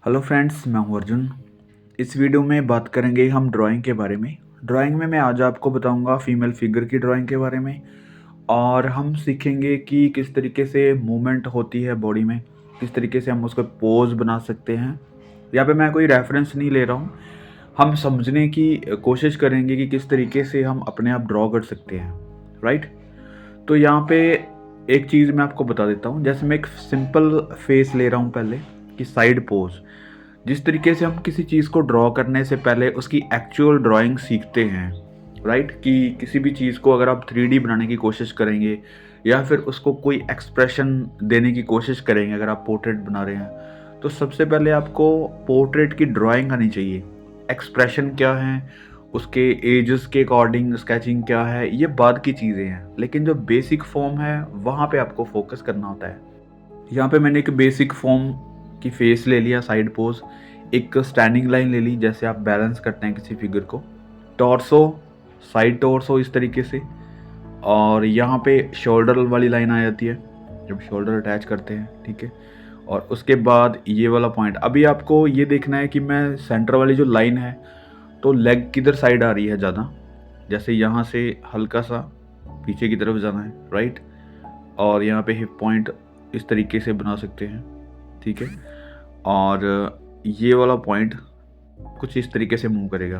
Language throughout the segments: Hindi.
हेलो फ्रेंड्स, मैं हूं अर्जुन। इस वीडियो में बात करेंगे हम ड्राइंग के बारे में। ड्राइंग में मैं आज आपको बताऊंगा फीमेल फिगर की ड्राइंग के बारे में, और हम सीखेंगे कि किस तरीके से मूवमेंट होती है बॉडी में, किस तरीके से हम उसको पोज बना सकते हैं। यहाँ पे मैं कोई रेफरेंस नहीं ले रहा हूँ, हम समझने की कोशिश करेंगे कि किस तरीके से हम अपने आप ड्रॉ कर सकते हैं। राइट। तो यहाँ पे एक चीज़ मैं आपको बता देता हूँ। जैसे मैं एक सिंपल फेस ले रहा हूँ पहले, कि साइड पोज। जिस तरीके से हम किसी चीज़ को ड्रॉ करने से पहले उसकी एक्चुअल ड्राइंग सीखते हैं, राइट, कि किसी भी चीज़ को अगर आप 3D बनाने की कोशिश करेंगे या फिर उसको कोई एक्सप्रेशन देने की कोशिश करेंगे, अगर आप पोर्ट्रेट बना रहे हैं तो सबसे पहले आपको पोर्ट्रेट की ड्राइंग आनी चाहिए। एक्सप्रेशन क्या है, उसके एजेस के अकॉर्डिंग स्केचिंग क्या है, ये बाद की चीज़ें हैं, लेकिन जो बेसिक फॉर्म है वहाँ पे आपको फोकस करना होता है। यहाँ पे मैंने एक बेसिक फॉर्म की फेस ले लिया, साइड पोज। एक स्टैंडिंग लाइन ले ली, जैसे आप बैलेंस करते हैं किसी फिगर को। टॉर्सो, साइड टॉर्सो इस तरीके से। और यहाँ पे शोल्डर वाली लाइन आ जाती है जब शोल्डर अटैच करते हैं, ठीक है। और उसके बाद ये वाला पॉइंट। अभी आपको ये देखना है कि मैं सेंटर वाली जो लाइन है तो लेग किधर साइड आ रही है ज़्यादा। जैसे यहाँ से हल्का सा पीछे की तरफ जाना है, राइट। और यहाँ पे हिप पॉइंट इस तरीके से बना सकते हैं, ठीक है। और ये वाला पॉइंट कुछ इस तरीके से मूव करेगा।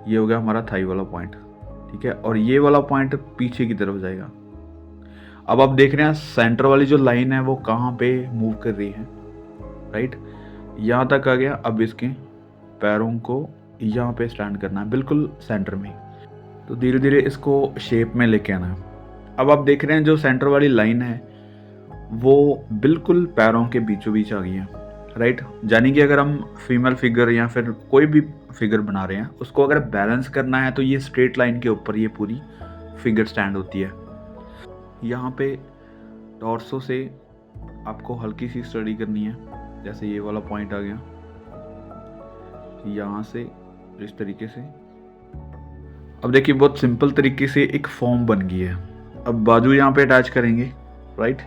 ये हो गया हमारा थाई वाला पॉइंट, ठीक है। और ये वाला पॉइंट पीछे की तरफ जाएगा। अब आप देख रहे हैं सेंटर वाली जो लाइन है वो कहाँ पे मूव कर रही है, राइट। यहाँ तक आ गया। अब इसके पैरों को यहाँ पे स्टैंड करना है, बिल्कुल सेंटर में। तो धीरे धीरे इसको शेप में लेके आना है। अब आप देख रहे हैं जो सेंटर वाली लाइन है वो बिल्कुल पैरों के बीचों बीच आ गई है, राइट। यानी कि अगर हम फीमेल फिगर या फिर कोई भी फिगर बना रहे हैं, उसको अगर बैलेंस करना है तो ये स्ट्रेट लाइन के ऊपर ये पूरी फिगर स्टैंड होती है। यहाँ पे टॉर्सो से आपको हल्की सी स्टडी करनी है। जैसे ये वाला पॉइंट आ गया, यहाँ से इस तरीके से। अब देखिए बहुत सिंपल तरीके से एक फॉर्म बन गई है। अब बाजू यहाँ पे अटैच करेंगे, राइट।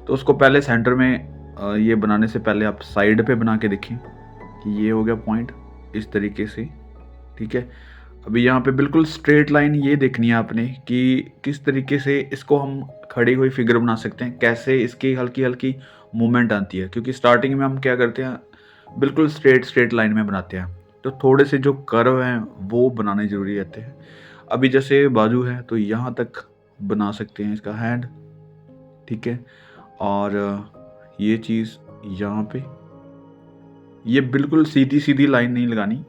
तो उसको पहले सेंटर में ये बनाने से पहले आप साइड पे बना के देखें कि ये हो गया पॉइंट इस तरीके से, ठीक है। अभी यहाँ पे बिल्कुल स्ट्रेट लाइन ये देखनी है आपने कि किस तरीके से इसको हम खड़ी हुई फिगर बना सकते हैं, कैसे इसकी हल्की हल्की मूवमेंट आती है। क्योंकि स्टार्टिंग में हम क्या करते हैं, बिल्कुल स्ट्रेट लाइन में बनाते हैं, तो थोड़े से जो कर्व हैं वो बनाने ज़रूरी रहते हैं। अभी जैसे बाजू है तो यहाँ तक बना सकते हैं इसका हैंड, ठीक है। और ये चीज़ यहाँ पे, ये बिल्कुल सीधी सीधी लाइन नहीं लगानी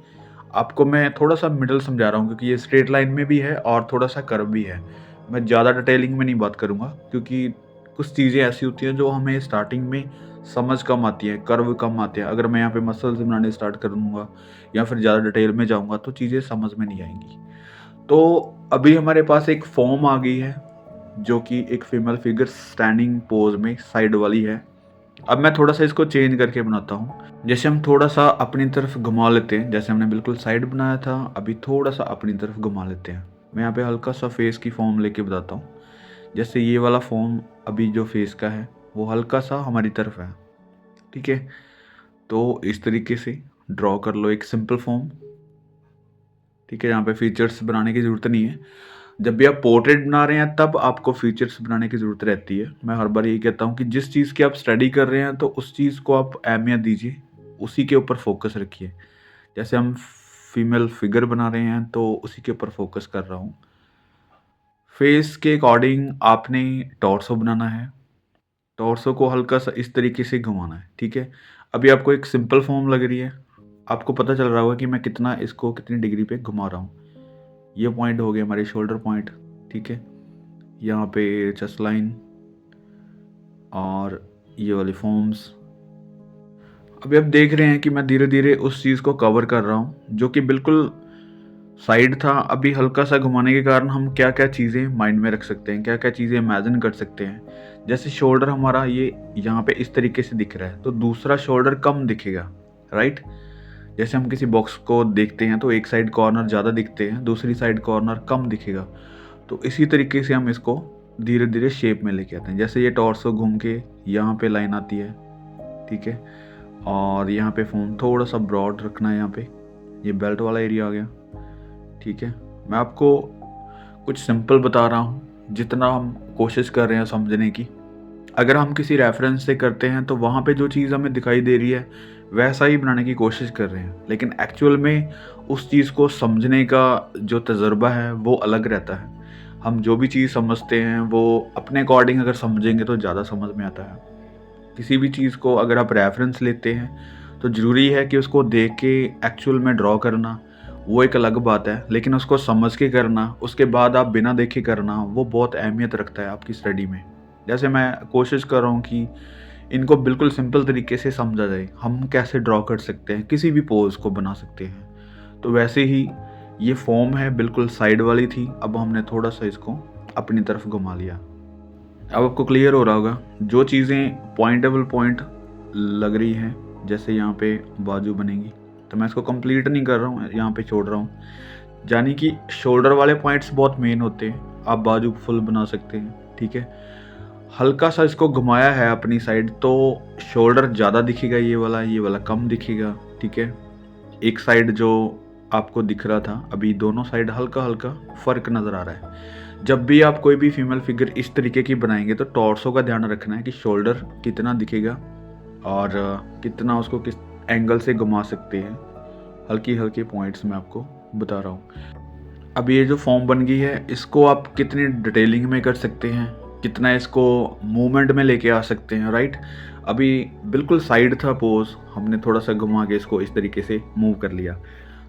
आपको। मैं थोड़ा सा मिडल समझा रहा हूँ क्योंकि ये स्ट्रेट लाइन में भी है और थोड़ा सा कर्व भी है। मैं ज़्यादा डिटेलिंग में नहीं बात करूँगा क्योंकि कुछ चीज़ें ऐसी होती हैं जो हमें स्टार्टिंग में समझ कम आती है, कर्व कम आते हैं। अगर मैं यहाँ पे मसल्स बनाने स्टार्ट कर दूँगा या फिर ज़्यादा डिटेल में जाऊँगा तो चीज़ें समझ में नहीं आएंगी। तो अभी हमारे पास एक फॉर्म आ गई है जो कि एक फीमेल फिगर स्टैंडिंग पोज में साइड वाली है। अब मैं थोड़ा सा इसको चेंज करके बनाता हूँ। जैसे हम थोड़ा सा अपनी तरफ घुमा लेते हैं, जैसे हमने बिल्कुल साइड बनाया था, अभी थोड़ा सा अपनी तरफ घुमा लेते हैं। मैं यहाँ पे हल्का सा फेस की फॉर्म लेके बताता हूँ। जैसे ये वाला फॉर्म अभी जो फेस का है वो हल्का सा हमारी तरफ है, ठीक है। तो इस तरीके से ड्रॉ कर लो एक सिंपल फॉर्म, ठीक है। यहाँ पे फीचर्स बनाने की ज़रूरत नहीं है। जब भी आप पोर्ट्रेट बना रहे हैं तब आपको फीचर्स बनाने की ज़रूरत रहती है। मैं हर बार यही कहता हूँ कि जिस चीज़ की आप स्टडी कर रहे हैं तो उस चीज़ को आप अहमियत दीजिए, उसी के ऊपर फोकस रखिए। जैसे हम फीमेल फिगर बना रहे हैं तो उसी के ऊपर फोकस कर रहा हूँ। फेस के अकॉर्डिंग आपने टॉर्सो बनाना है, टॉर्सो को हल्का सा इस तरीके से घुमाना है, ठीक है। अभी आपको एक सिंपल फॉर्म लग रही है, आपको पता चल रहा होगा कि मैं कितना इसको कितनी डिग्री पे घुमा रहा हूँ। ये पॉइंट हो गए हमारे शोल्डर पॉइंट, ठीक है। यहाँ पे चेस्ट लाइन और ये वाली फॉर्म्स। अभी आप देख रहे हैं कि मैं धीरे धीरे उस चीज़ को कवर कर रहा हूँ जो कि बिल्कुल साइड था। अभी हल्का सा घुमाने के कारण हम क्या क्या चीज़ें माइंड में रख सकते हैं, क्या क्या चीज़ें इमेजिन कर सकते हैं। जैसे शोल्डर हमारा ये यहाँ पे इस तरीके से दिख रहा है तो दूसरा शोल्डर कम दिखेगा, राइट। जैसे हम किसी बॉक्स को देखते हैं तो एक साइड कॉर्नर ज़्यादा दिखते हैं, दूसरी साइड कॉर्नर कम दिखेगा। तो इसी तरीके से हम इसको धीरे धीरे शेप में लेके आते हैं। जैसे ये टॉर्सो घूम के यहाँ पे लाइन आती है, ठीक है। और यहाँ पे फ़ोन थोड़ा सा ब्रॉड रखना है। यहाँ पे ये बेल्ट वाला एरिया आ गया, ठीक है। मैं आपको कुछ सिंपल बता रहा हूँ, जितना हम कोशिश कर रहे हैं समझने की। अगर हम किसी रेफरेंस से करते हैं तो वहाँ पे जो चीज़ हमें दिखाई दे रही है वैसा ही बनाने की कोशिश कर रहे हैं, लेकिन एक्चुअल में उस चीज़ को समझने का जो तजुर्बा है वो अलग रहता है। हम जो भी चीज़ समझते हैं वो अपने अकॉर्डिंग अगर समझेंगे तो ज़्यादा समझ में आता है। किसी भी चीज़ को अगर आप रेफरेंस लेते हैं तो ज़रूरी है कि उसको देख के एक्चुअल में ड्रॉ करना वो एक अलग बात है, लेकिन उसको समझ के करना, उसके बाद आप बिना देखे करना, वो बहुत अहमियत रखता है आपकी स्टडी में। जैसे मैं कोशिश कर रहा हूँ कि इनको बिल्कुल सिंपल तरीके से समझा जाए, हम कैसे ड्रॉ कर सकते हैं, किसी भी पोज को बना सकते हैं। तो वैसे ही ये फॉर्म है बिल्कुल साइड वाली थी, अब हमने थोड़ा सा इसको अपनी तरफ घुमा लिया। अब आपको क्लियर हो रहा होगा जो चीज़ें पॉइंटेबल पॉइंट लग रही हैं, जैसे यहाँ पे बाजू बनेगी, तो मैं इसको कंप्लीट नहीं कर रहा हूँ, यहाँ पे छोड़ रहा हूँ। यानी कि शोल्डर वाले पॉइंट्स बहुत मेन होते हैं, आप बाजू फुल बना सकते हैं, ठीक है। हल्का सा इसको घुमाया है अपनी साइड तो शोल्डर ज़्यादा दिखेगा, ये वाला कम दिखेगा, ठीक है। एक साइड जो आपको दिख रहा था, अभी दोनों साइड हल्का हल्का फ़र्क नज़र आ रहा है। जब भी आप कोई भी फीमेल फिगर इस तरीके की बनाएंगे तो टॉर्सो का ध्यान रखना है कि शोल्डर कितना दिखेगा और कितना उसको किस एंगल से घुमा सकते हैं। हल्की हल्की पॉइंट्स मैं आपको बता रहा हूँ। अब ये जो फॉर्म बन गई है इसको आप कितनी डिटेलिंग में कर सकते हैं, कितना इसको मूवमेंट में लेके आ सकते हैं, राइट। अभी बिल्कुल साइड था पोज, हमने थोड़ा सा घुमा के इसको इस तरीके से मूव कर लिया।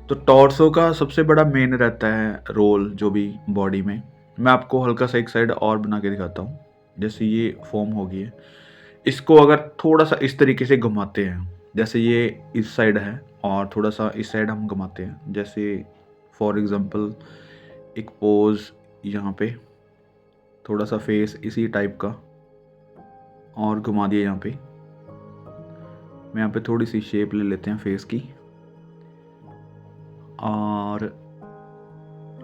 तो टॉर्सो का सबसे बड़ा मेन रहता है रोल जो भी बॉडी में। मैं आपको हल्का सा एक साइड और बना के दिखाता हूँ। जैसे ये फॉर्म हो गई है, इसको अगर थोड़ा सा इस तरीके से घुमाते हैं, जैसे ये इस साइड है और थोड़ा सा इस साइड हम घुमाते हैं, जैसे फॉर एग्जांपल एक पोज यहाँ पे, थोड़ा सा फेस इसी टाइप का और घुमा दिया। यहाँ पे मैं यहाँ पे थोड़ी सी शेप ले लेते हैं फेस की और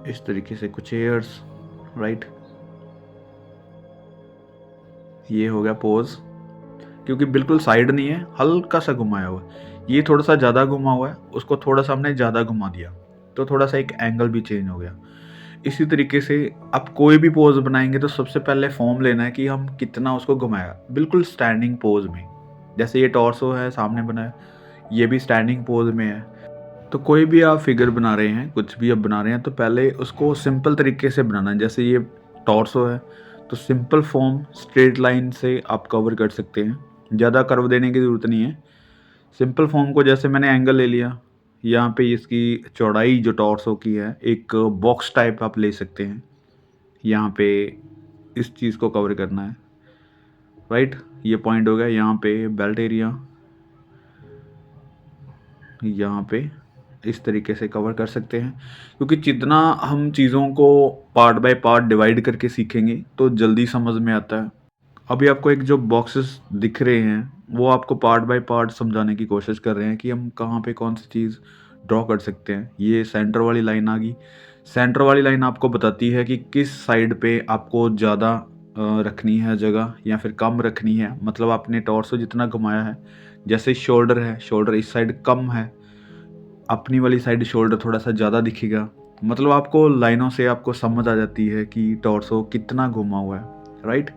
इस तरीके से कुछ एयर्स, राइट। ये हो गया पोज, क्योंकि बिल्कुल साइड नहीं है, हल्का सा घुमाया हुआ है। ये थोड़ा सा ज़्यादा घुमा हुआ है, उसको थोड़ा सा हमने ज़्यादा घुमा दिया तो थोड़ा सा एक एंगल भी चेंज हो गया। इसी तरीके से आप कोई भी पोज बनाएंगे तो सबसे पहले फॉर्म लेना है कि हम कितना उसको घुमाया, बिल्कुल स्टैंडिंग पोज में। जैसे ये टॉर्सो है सामने बनाया, ये भी स्टैंडिंग पोज में है। तो कोई भी आप फिगर बना रहे हैं, कुछ भी आप बना रहे हैं, तो पहले उसको सिंपल तरीके से बनाना है। जैसे ये टॉर्सो है तो सिंपल फॉर्म स्ट्रेट लाइन से आप कवर कर सकते हैं, ज़्यादा कर्व देने की ज़रूरत नहीं है। सिंपल फॉर्म को जैसे मैंने एंगल ले लिया, यहाँ पे इसकी चौड़ाई जो टॉर्सो की है एक बॉक्स टाइप आप ले सकते हैं, यहाँ पे इस चीज़ को कवर करना है, राइट। ये पॉइंट हो गया। यहाँ पे बेल्ट एरिया, यहाँ पे इस तरीके से कवर कर सकते हैं, क्योंकि जितना हम चीज़ों को पार्ट बाय पार्ट डिवाइड करके सीखेंगे तो जल्दी समझ में आता है। अभी आपको एक जो बॉक्सेस दिख रहे हैं वो आपको पार्ट बाय पार्ट समझाने की कोशिश कर रहे हैं कि हम कहाँ पे कौन सी चीज़ ड्रॉ कर सकते हैं। ये सेंटर वाली लाइन आ गई। सेंटर वाली लाइन आपको बताती है कि किस साइड पे आपको ज़्यादा रखनी है जगह या फिर कम रखनी है। मतलब आपने टॉर्सो जितना घुमाया है, जैसे शोल्डर है, शोल्डर इस साइड कम है, अपनी वाली साइड शोल्डर थोड़ा सा ज़्यादा दिखेगा। मतलब आपको लाइनों से आपको समझ आ जाती है कि टॉर्सो कितना घुमा हुआ है, राइट।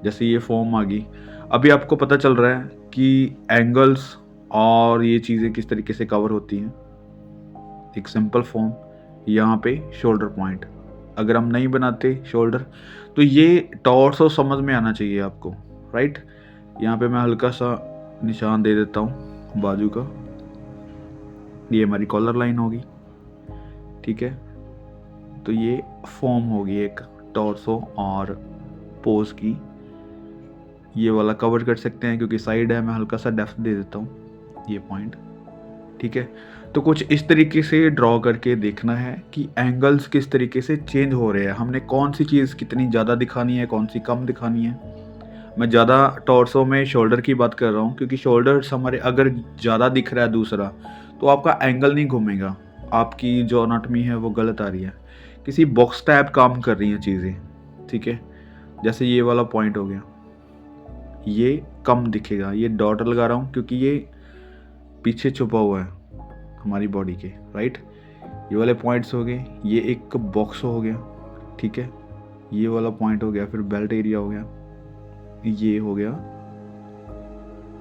जैसे ये फॉर्म आ गई, अभी आपको पता चल रहा है कि एंगल्स और ये चीज़ें किस तरीके से कवर होती हैं। एक सिंपल फॉर्म, यहाँ पे शोल्डर पॉइंट, अगर हम नहीं बनाते शोल्डर तो ये टॉर्सो समझ में आना चाहिए आपको, राइट। यहाँ पे मैं हल्का सा निशान दे देता हूँ बाजू का, ये हमारी कॉलर लाइन होगी, ठीक है। तो ये फॉर्म होगी एक टॉर्सो और पोज की। ये वाला कवर कर सकते हैं क्योंकि साइड है, मैं हल्का सा डेप्थ दे देता हूँ ये पॉइंट, ठीक है। तो कुछ इस तरीके से ड्रॉ करके देखना है कि एंगल्स किस तरीके से चेंज हो रहे हैं, हमने कौन सी चीज़ कितनी ज़्यादा दिखानी है, कौन सी कम दिखानी है। मैं ज़्यादा टॉर्सो में शोल्डर की बात कर रहा हूँ क्योंकि शोल्डर्स हमारे अगर ज़्यादा दिख रहा है दूसरा तो आपका एंगल नहीं घूमेगा, आपकी जो एनाटॉमी है वो गलत आ रही है, किसी बॉक्स टाइप काम कर रही हैं चीज़ें, ठीक है। जैसे ये वाला पॉइंट हो गया, ये कम दिखेगा, ये डॉट लगा रहा हूँ क्योंकि ये पीछे छुपा हुआ है हमारी बॉडी के, राइट। ये वाले पॉइंट्स हो गए, ये एक बॉक्स हो गया, ठीक है, ये वाला पॉइंट हो गया, फिर बेल्ट एरिया हो गया, ये हो गया,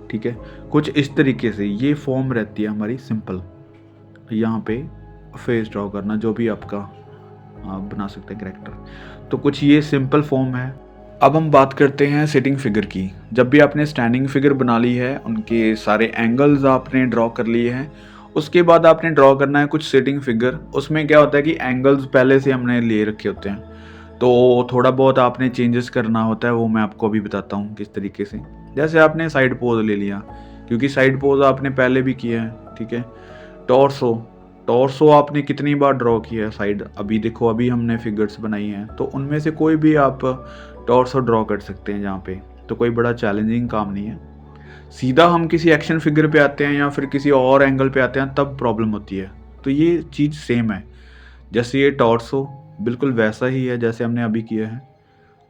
ठीक है। कुछ इस तरीके से ये फॉर्म रहती है हमारी सिंपल। यहाँ पे फेस ड्रॉ करना, जो भी आपका आप बना सकते हैं कैरेक्टर, तो कुछ ये सिंपल फॉर्म है। अब हम बात करते हैं सिटिंग फिगर की। जब भी आपने स्टैंडिंग फिगर बना ली है, उनके सारे एंगल्स आपने ड्रॉ कर लिए हैं, उसके बाद आपने ड्रॉ करना है कुछ सिटिंग फिगर। उसमें क्या होता है कि एंगल्स पहले से हमने ले रखे होते हैं, तो थोड़ा बहुत आपने चेंजेस करना होता है, वो मैं आपको अभी बताता हूँ किस तरीके से। जैसे आपने साइड पोज ले लिया, क्योंकि साइड पोज आपने पहले भी किया है, ठीक है। टॉर्सो, टॉर्सो आपने कितनी बार ड्रॉ किया है साइड, अभी देखो अभी हमने फिगर्स बनाई हैं, तो उनमें से कोई भी आप टॉर्सो ड्रॉ कर सकते हैं जहाँ पे, तो कोई बड़ा चैलेंजिंग काम नहीं है। सीधा हम किसी एक्शन फिगर पे आते हैं या फिर किसी और एंगल पे आते हैं तब प्रॉब्लम होती है। तो ये चीज़ सेम है, जैसे ये टॉर्सो बिल्कुल वैसा ही है जैसे हमने अभी किया है।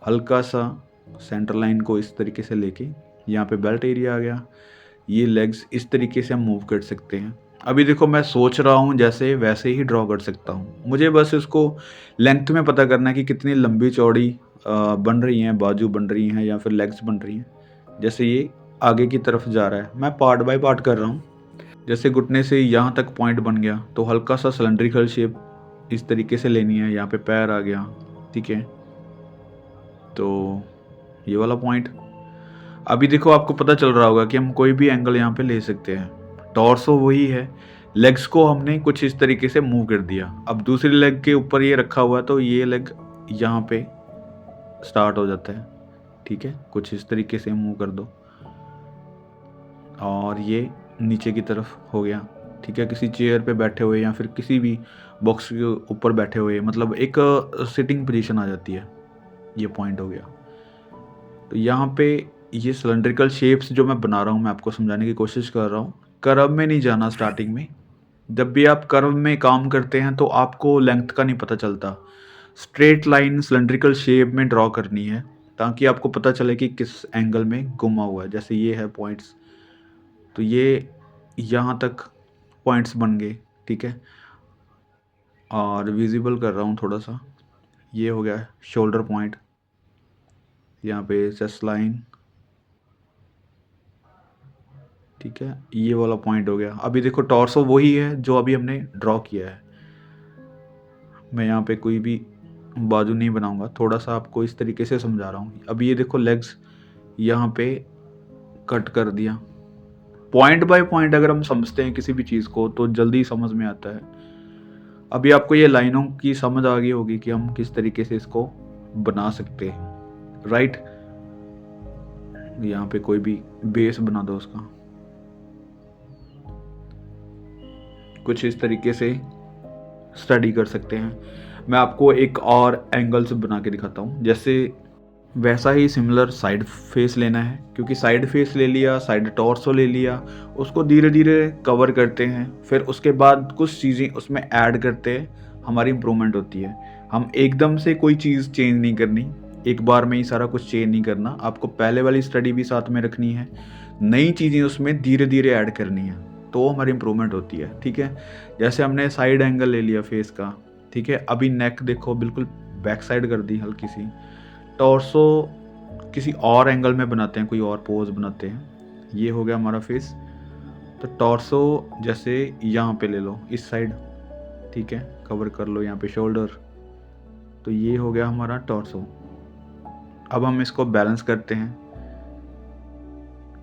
हल्का सा सेंटर लाइन को इस तरीके से लेके यहाँ पे बेल्ट एरिया आ गया, ये लेग्स इस तरीके से हम मूव कर सकते हैं। अभी देखो मैं सोच रहा हूँ जैसे वैसे ही ड्रॉ कर सकता हूँ, मुझे बस इसको लेंथ में पता करना है कि कितनी लंबी चौड़ी बन रही हैं, बाजू बन रही हैं या फिर लेग्स बन रही हैं। जैसे ये आगे की तरफ जा रहा है, मैं पार्ट बाय पार्ट कर रहा हूँ। जैसे घुटने से यहाँ तक पॉइंट बन गया, तो हल्का सा सिलेंड्रिकल शेप इस तरीके से लेनी है। यहाँ पे पैर आ गया, ठीक है, तो ये वाला पॉइंट। अभी देखो आपको पता चल रहा होगा कि हम कोई भी एंगल यहाँ पे ले सकते हैं। टॉर्सो वही है, लेग्स को हमने कुछ इस तरीके से मूव कर दिया। अब दूसरी लेग के ऊपर ये रखा हुआ है, तो ये लेग यहाँ पे स्टार्ट हो जाता है, ठीक है, कुछ इस तरीके से मूव कर दो, और ये नीचे की तरफ हो गया, ठीक है। किसी चेयर पे बैठे हुए या फिर किसी भी बॉक्स के ऊपर बैठे हुए, मतलब एक सिटिंग पोजीशन आ जाती है, ये पॉइंट हो गया। तो यहाँ पे ये सिलेंड्रिकल शेप्स जो मैं बना रहा हूँ, मैं आपको समझाने की कोशिश कर रहा हूँ। कर्व में नहीं जाना स्टार्टिंग में। जब भी आप कर्व में काम करते हैं तो आपको लेंथ का नहीं पता चलता, स्ट्रेट लाइन सिलेंड्रिकल शेप में ड्रॉ करनी है, ताकि आपको पता चले कि किस एंगल में घुमा हुआ है। जैसे ये है पॉइंट्स, तो ये यहाँ तक पॉइंट्स बन गए, ठीक है, और विजिबल कर रहा हूँ थोड़ा सा। ये हो गया शोल्डर पॉइंट, यहाँ पे चेस्ट लाइन, ठीक है, ये वाला पॉइंट हो गया। अभी देखो टॉर्सो वही है जो अभी हमने ड्रॉ किया है। मैं यहाँ पे कोई भी बाजू नहीं बनाऊंगा, थोड़ा सा आपको इस तरीके से समझा रहा हूँ। अभी ये देखो लेग्स यहाँ पे कट कर दिया। पॉइंट बाय पॉइंट अगर हम समझते हैं किसी भी चीज़ को तो जल्दी समझ में आता है। अभी आपको ये लाइनों की समझ आ गई होगी कि हम किस तरीके से इसको बना सकते हैं, राइट। यहाँ पे कोई भी बेस बना दो उसका, कुछ इस तरीके से स्टडी कर सकते हैं। मैं आपको एक और एंगल से बना के दिखाता हूँ। जैसे वैसा ही सिमिलर साइड फेस लेना है, क्योंकि साइड फेस ले लिया, साइड टॉर्सो ले लिया, उसको धीरे धीरे कवर करते हैं, फिर उसके बाद कुछ चीज़ें उसमें ऐड करते हैं, हमारी इम्प्रूवमेंट होती है। हम एकदम से कोई चीज़ चेंज नहीं करनी, एक बार में ही सारा कुछ चेंज नहीं करना, आपको पहले वाली स्टडी भी साथ में रखनी है, नई चीज़ें उसमें धीरे धीरे ऐड करनी है, तो हमारी इम्प्रूवमेंट होती है, ठीक है। जैसे हमने साइड एंगल ले लिया फेस का, ठीक है। अभी नेक देखो बिल्कुल बैक साइड कर दी हल्की सी। टॉर्सो किसी और एंगल में बनाते हैं, कोई और पोज बनाते हैं। ये हो गया हमारा फेस। तो टॉर्सो जैसे यहाँ पे ले लो इस साइड, ठीक है, कवर कर लो यहाँ पे शोल्डर, तो ये हो गया हमारा टॉर्सो। अब हम इसको बैलेंस करते हैं,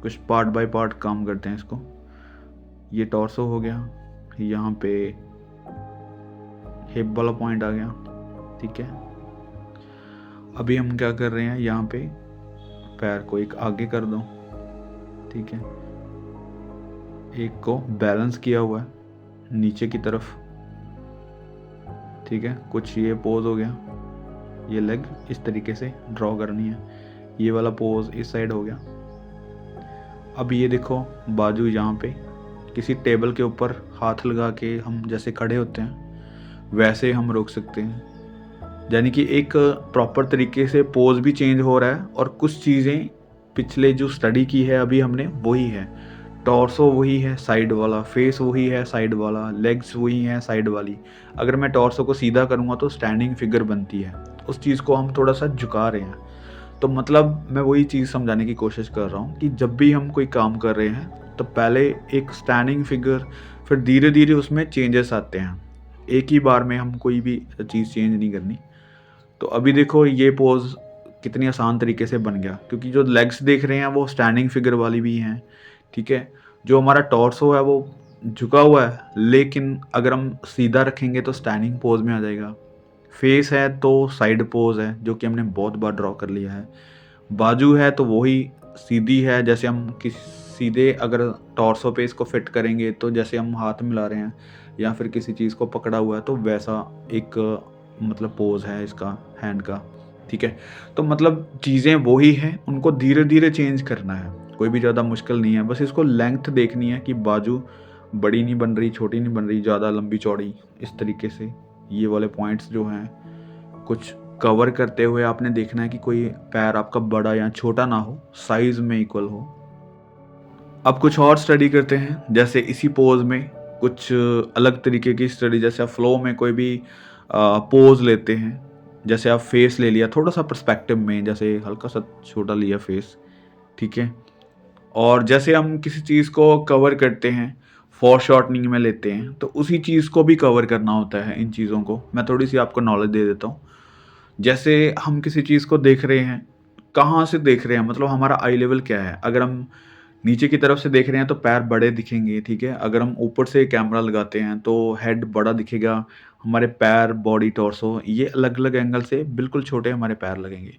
कुछ पार्ट बाय पार्ट काम करते हैं इसको। ये टॉर्सो हो गया, यहाँ पे हिप वाला पॉइंट आ गया, ठीक है। अभी हम क्या कर रहे हैं, यहाँ पे पैर को एक आगे कर दो, ठीक है, एक को बैलेंस किया हुआ है नीचे की तरफ, ठीक है। कुछ ये पोज हो गया, ये लेग इस तरीके से ड्रॉ करनी है, ये वाला पोज इस साइड हो गया। अब ये देखो बाजू यहाँ पे किसी टेबल के ऊपर हाथ लगा के हम जैसे खड़े होते हैं वैसे हम रोक सकते हैं, यानी कि एक प्रॉपर तरीके से पोज भी चेंज हो रहा है और कुछ चीज़ें पिछले जो स्टडी की है अभी हमने वही है। टॉर्सो वही है साइड वाला, फेस वही है साइड वाला, लेग्स वही हैं साइड वाली। अगर मैं टॉर्सो को सीधा करूँगा तो स्टैंडिंग फिगर बनती है, उस चीज़ को हम थोड़ा सा झुका रहे हैं। तो मतलब मैं वही चीज़ समझाने की कोशिश कर रहा हूँ कि जब भी हम कोई काम कर रहे हैं तो पहले एक स्टैंडिंग फिगर, फिर धीरे धीरे उसमें चेंजेस आते हैं। एक ही बार में हम कोई भी चीज़ चेंज नहीं करनी। तो अभी देखो ये पोज़ कितनी आसान तरीके से बन गया, क्योंकि जो लेग्स देख रहे हैं वो स्टैंडिंग फिगर वाली भी हैं, ठीक है। जो हमारा टॉर्सो है वो झुका हुआ है, लेकिन अगर हम सीधा रखेंगे तो स्टैंडिंग पोज़ में आ जाएगा। फेस है तो साइड पोज़ है, जो कि हमने बहुत बार ड्रॉ कर लिया है। बाजू है तो वही सीधी है, जैसे हम सीधे अगर टॉर्सो पे इसको फिट करेंगे तो जैसे हम हाथ मिला रहे हैं या फिर किसी चीज़ को पकड़ा हुआ है, तो वैसा एक मतलब पोज़ है इसका हैंड का, ठीक है। तो मतलब चीज़ें वही हैं, उनको धीरे धीरे चेंज करना है, कोई भी ज़्यादा मुश्किल नहीं है। बस इसको लेंथ देखनी है कि बाजू बड़ी नहीं बन रही, छोटी नहीं बन रही, ज़्यादा लंबी चौड़ी, इस तरीके से ये वाले पॉइंट्स जो हैं कुछ कवर करते हुए आपने देखना है कि कोई पैर आपका बड़ा या छोटा ना हो, साइज में इक्वल हो। अब कुछ और स्टडी करते हैं, जैसे इसी पोज में कुछ अलग तरीके की स्टडी, जैसे आप फ्लो में कोई भी पोज लेते हैं, जैसे आप फेस ले लिया थोड़ा सा पर्सपेक्टिव में, जैसे हल्का सा छोटा लिया फेस, ठीक है। और जैसे हम किसी चीज़ को कवर करते हैं, फोरशॉर्टनिंग में लेते हैं, तो उसी चीज़ को भी कवर करना होता है। इन चीज़ों को मैं थोड़ी सी आपको नॉलेज दे देता हूँ। जैसे हम किसी चीज़ को देख रहे हैं, कहाँ से देख रहे हैं, मतलब हमारा आई लेवल क्या है। अगर हम नीचे की तरफ से देख रहे हैं तो पैर बड़े दिखेंगे, ठीक है। अगर हम ऊपर से कैमरा लगाते हैं तो हेड बड़ा दिखेगा, हमारे पैर, बॉडी, टॉर्सो ये अलग अलग एंगल से बिल्कुल छोटे हमारे पैर लगेंगे।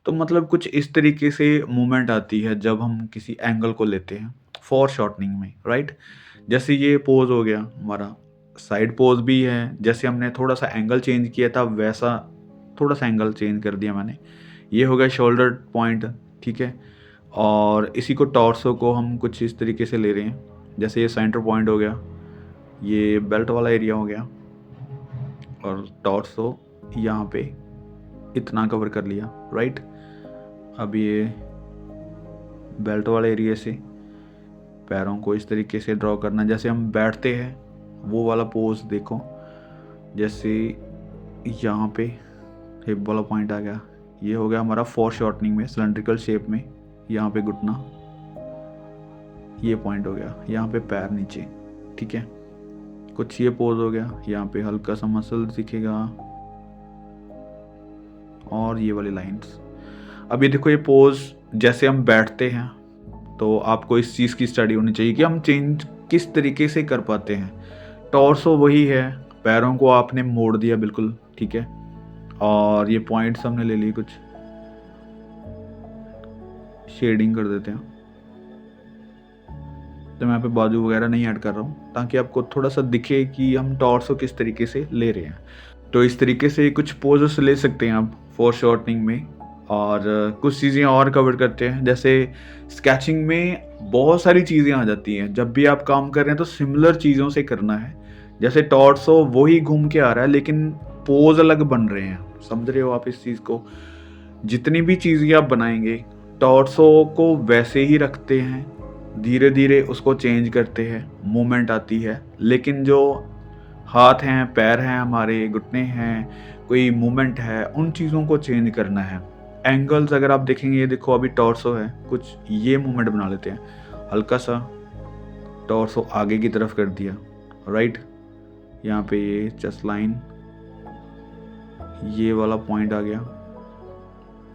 तो मतलब कुछ इस तरीके से मूवमेंट आती है जब हम किसी एंगल को लेते हैं फॉर शॉर्टनिंग में, राइट। जैसे ये पोज हो गया हमारा, साइड पोज भी है, जैसे हमने थोड़ा सा एंगल चेंज किया था वैसा थोड़ा सा एंगल चेंज कर दिया मैंने। ये हो गया शोल्डर पॉइंट, ठीक है। और इसी को टॉर्सो को हम कुछ इस तरीके से ले रहे हैं, जैसे ये सेंटर पॉइंट हो गया, ये बेल्ट वाला एरिया हो गया, और टॉर्सो यहाँ पे इतना कवर कर लिया, राइट। अब ये बेल्ट वाले एरिया से पैरों को इस तरीके से ड्रॉ करना, जैसे हम बैठते हैं वो वाला पोज देखो, जैसे यहाँ पे हिप वाला पॉइंट आ गया। ये हो गया हमारा फोर शॉर्टनिंग में सिलेंड्रिकल शेप में, यहाँ पे घुटना, ये पॉइंट हो गया, यहाँ पे पैर नीचे, ठीक है। कुछ ये पोज हो गया, यहाँ पे हल्का सा मसल दिखेगा, और ये वाली लाइंस। अब ये देखो ये पोज जैसे हम बैठते हैं, तो आपको इस चीज़ की स्टडी होनी चाहिए कि हम चेंज किस तरीके से कर पाते हैं। टॉर्सो वही है, पैरों को आपने मोड़ दिया बिल्कुल, ठीक है। और ये पॉइंट्स हमने ले लिए, कुछ शेडिंग कर देते हैं, तो मैं यहाँ पे बाजू वगैरह नहीं ऐड कर रहा हूँ, ताकि आपको थोड़ा सा दिखे कि हम टॉर्सो किस तरीके से ले रहे हैं। तो इस तरीके से कुछ पोजेस ले सकते हैं आप फोर शॉर्टनिंग में। और कुछ चीज़ें और कवर करते हैं, जैसे स्केचिंग में बहुत सारी चीज़ें आ जाती हैं। जब भी आप काम कर रहे हैं तो सिमिलर चीज़ों से करना है, जैसे टॉर्सो वही घूम के आ रहा है लेकिन पोज अलग बन रहे हैं, समझ रहे हो आप इस चीज़ को। जितनी भी चीज़ें आप बनाएंगे टॉर्सो को वैसे ही रखते हैं, धीरे धीरे उसको चेंज करते हैं, मूवमेंट आती है, लेकिन जो हाथ हैं, पैर हैं, हमारे घुटने हैं, कोई मूवमेंट है, उन चीज़ों को चेंज करना है। एंगल्स अगर आप देखेंगे, ये देखो अभी टॉर्सो है, कुछ ये मूवमेंट बना लेते हैं, हल्का सा टॉर्सो आगे की तरफ कर दिया, राइट। यहाँ पे ये चेस्ट लाइन, ये वाला पॉइंट आ गया,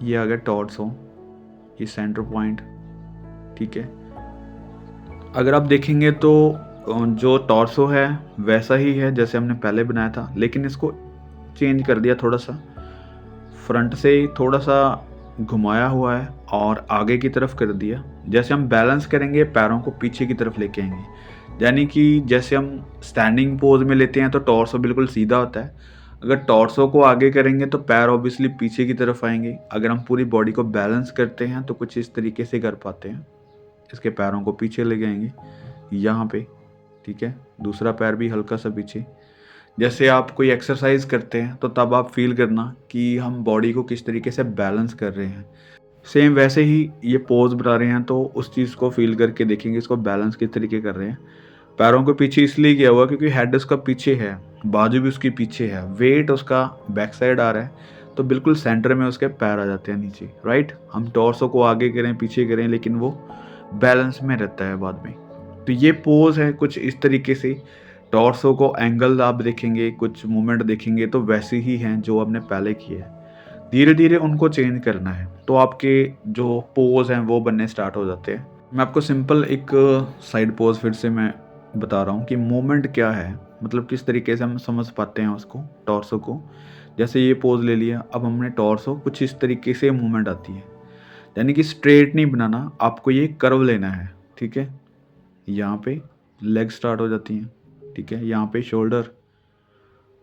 ये आ गया टॉर्सो, ये सेंटर पॉइंट, ठीक है। अगर आप देखेंगे तो जो टॉर्सो है वैसा ही है जैसे हमने पहले बनाया था, लेकिन इसको चेंज कर दिया, थोड़ा सा फ्रंट से थोड़ा सा घुमाया हुआ है और आगे की तरफ कर दिया। जैसे हम बैलेंस करेंगे पैरों को पीछे की तरफ लेके आएंगे, यानी कि जैसे हम स्टैंडिंग पोज में लेते हैं तो टॉर्सो बिल्कुल सीधा होता है, अगर टॉर्सो को आगे करेंगे तो पैर ऑब्वियसली पीछे की तरफ आएंगे। अगर हम पूरी बॉडी को बैलेंस करते हैं तो कुछ इस तरीके से कर पाते हैं, इसके पैरों को पीछे ले जाएंगे यहाँ पे, ठीक है। दूसरा पैर भी हल्का सा पीछे। जैसे आप कोई एक्सरसाइज करते हैं तो तब आप फील करना कि हम बॉडी को किस तरीके से बैलेंस कर रहे हैं। सेम वैसे ही ये पोज़ बना रहे हैं, तो उस चीज़ को फ़ील करके देखेंगे इसको बैलेंस किस तरीके कर रहे हैं। पैरों को पीछे इसलिए किया हुआ है क्योंकि हेड उसका पीछे है, बाजू भी उसकी पीछे है, वेट उसका बैक साइड आ रहा है, तो बिल्कुल सेंटर में उसके पैर आ जाते हैं नीचे, राइट? हम टॉर्सो को आगे करें, पीछे करें, लेकिन वो बैलेंस में रहता है बाद में। तो ये पोज़ है कुछ इस तरीके से, टॉर्सो को एंगल आप देखेंगे, कुछ मूवमेंट देखेंगे तो वैसे ही हैं जो आपने पहले किए हैं। धीरे-धीरे उनको चेंज करना है, तो आपके जो पोज़ हैं वो बनने स्टार्ट हो जाते हैं। मैं आपको सिंपल एक साइड पोज़ फिर से मैं बता रहा हूँ कि मूवमेंट क्या है, मतलब किस तरीके से हम समझ पाते हैं उसको, टॉर्सो को। जैसे ये पोज़ ले लिया, अब हमने टॉर्सो कुछ इस तरीके से मूवमेंट आती है, यानी कि स्ट्रेट नहीं बनाना, आपको ये कर्व लेना है, ठीक है? यहाँ पे लेग स्टार्ट हो जाती हैं, ठीक है? यहाँ पे शोल्डर,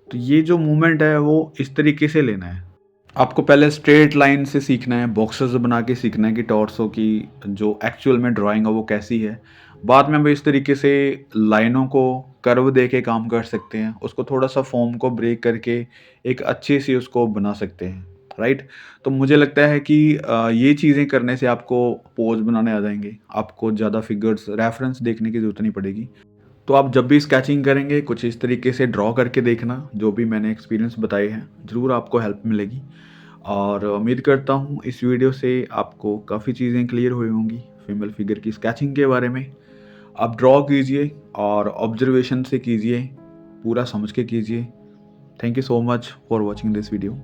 तो ये जो मूवमेंट है वो इस तरीके से लेना है। आपको पहले स्ट्रेट लाइन से सीखना है, बॉक्सेस बना के सीखना है कि टॉर्सो की जो एक्चुअल में ड्राइंग है वो कैसी है। बाद में हम इस तरीके से लाइनों को कर्व दे के काम कर सकते हैं, उसको थोड़ा-सा फॉर्म को ब्रेक करके एक अच्छी सी उसको बना सकते हैं, राइट? तो मुझे लगता है कि ये चीज़ें करने से आपको पोज़ बनाने आ जाएँगे, आपको ज़्यादा फिगर्स रेफ़रेंस देखने की ज़रूरत नहीं पड़ेगी। तो आप जब भी स्केचिंग करेंगे कुछ इस तरीके से ड्रॉ करके देखना, जो भी मैंने एक्सपीरियंस बताए हैं, ज़रूर आपको हेल्प मिलेगी। और उम्मीद करता हूँ इस वीडियो से आपको काफ़ी चीज़ें क्लियर हुई होंगी फीमेल फिगर की स्केचिंग के बारे में। आप ड्रॉ कीजिए और ऑब्जर्वेशन से कीजिए, पूरा समझ के कीजिए। Thank you so much for watching this video.